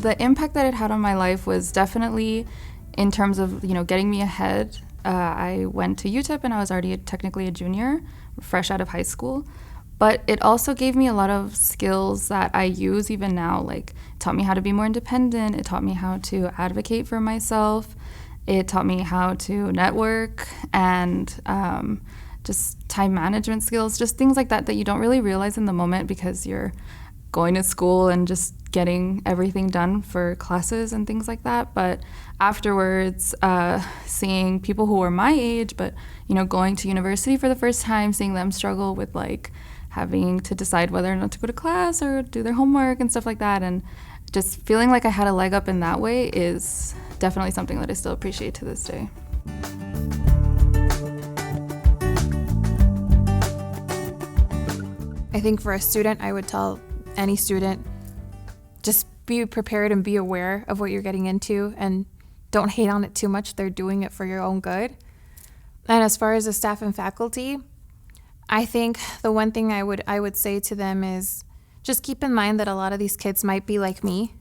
The impact that it had on my life was definitely in terms of, getting me ahead. I went to UTEP and I was already technically a junior, fresh out of high school. But it also gave me a lot of skills that I use even now. Like, it taught me how to be more independent. It taught me how to advocate for myself. It taught me how to network and just time management skills, just things like that that you don't really realize in the moment because you're going to school and just getting everything done for classes and things like that. But afterwards, seeing people who were my age, but, going to university for the first time, seeing them struggle with having to decide whether or not to go to class or do their homework and stuff like that, and just feeling like I had a leg up in that way is definitely something that I still appreciate to this day. I think for a student, I would tell any student, just be prepared and be aware of what you're getting into and don't hate on it too much. They're doing it for your own good. And as far as the staff and faculty, I think the one thing I would say to them is just keep in mind that a lot of these kids might be like me,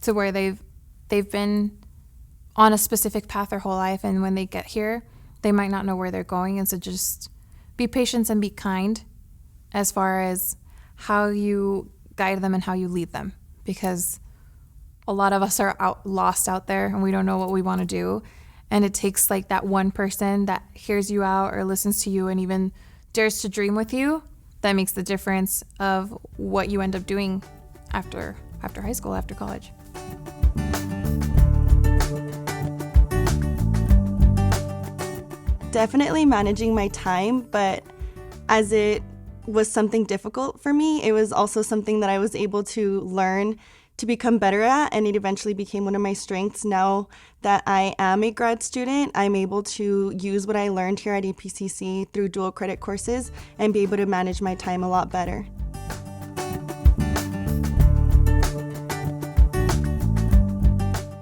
to where they've been on a specific path their whole life, and when they get here, they might not know where they're going. And so just be patient and be kind as far as how you guide them and how you lead them, because a lot of us are lost out there and we don't know what we want to do, and it takes that one person that hears you out or listens to you and even dares to dream with you that makes the difference of what you end up doing after high school, after college. Definitely managing my time, but as it was something difficult for me, it was also something that I was able to learn to become better at, and it eventually became one of my strengths. Now that I am a grad student, I'm able to use what I learned here at APCC through dual credit courses and be able to manage my time a lot better.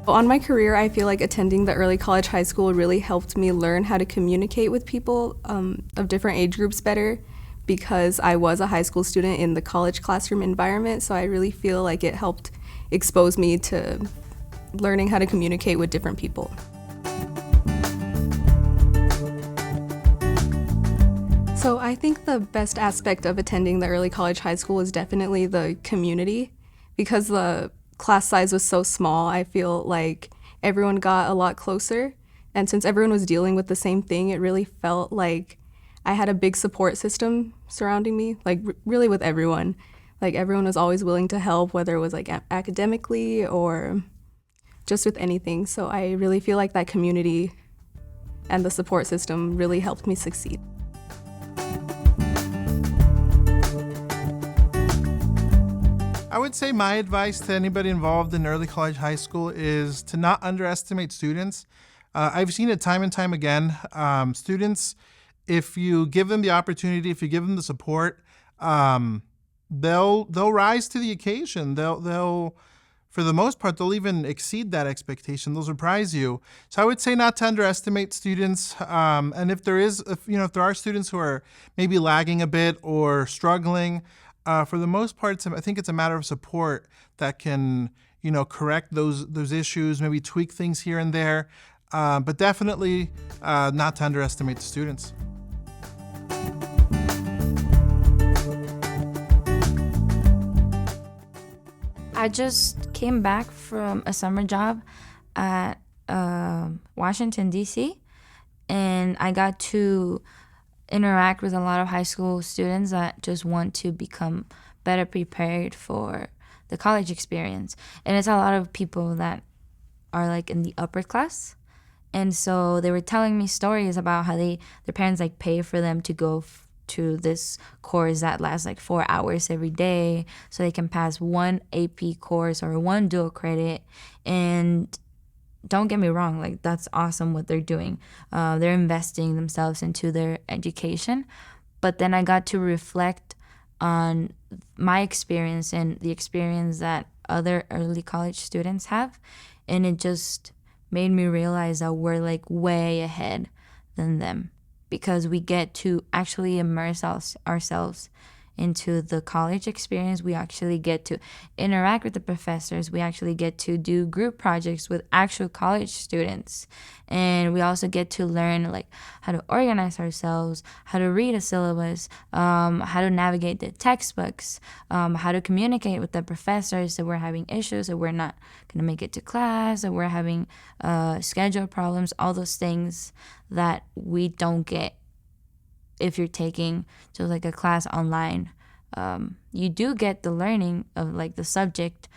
On my career, I feel like attending the early college high school really helped me learn how to communicate with people of different age groups better, because I was a high school student in the college classroom environment, so I really feel like it helped expose me to learning how to communicate with different people. So I think the best aspect of attending the early college high school is definitely the community. Because the class size was so small, I feel like everyone got a lot closer. And since everyone was dealing with the same thing, it really felt like I had a big support system surrounding me, really with everyone. Everyone was always willing to help, whether it was academically or just with anything. So I really feel like that community and the support system really helped me succeed. I would say my advice to anybody involved in early college high school is to not underestimate students. I've seen it time and time again. Students, if you give them the opportunity, if you give them the support, they'll rise to the occasion. They'll for the most part, they'll even exceed that expectation. They'll surprise you. So I would say not to underestimate students. And if there are students who are maybe lagging a bit or struggling, for the most part, I think it's a matter of support that can, correct those issues, maybe tweak things here and there, but definitely not to underestimate the students. I just came back from a summer job at Washington, D.C., and I got to interact with a lot of high school students that just want to become better prepared for the college experience. And it's a lot of people that are in the upper class. And so they were telling me stories about how their parents pay for them to go to this course that lasts 4 hours every day so they can pass one AP course or one dual credit. And don't get me wrong, that's awesome what they're doing. They're investing themselves into their education. But then I got to reflect on my experience and the experience that other early college students have. And it just made me realize that we're way ahead than them, because we get to actually immerse ourselves into the college experience. We actually get to interact with the professors. We actually get to do group projects with actual college students. And we also get to learn like how to organize ourselves, how to read a syllabus, how to navigate the textbooks, how to communicate with the professors if we're having issues, if we're not going to make it to class, if we're having schedule problems, all those things that we don't get if you're taking just like a class online. You do get the learning of like the subject,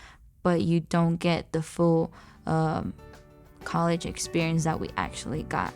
but you don't get the full college experience that we actually got.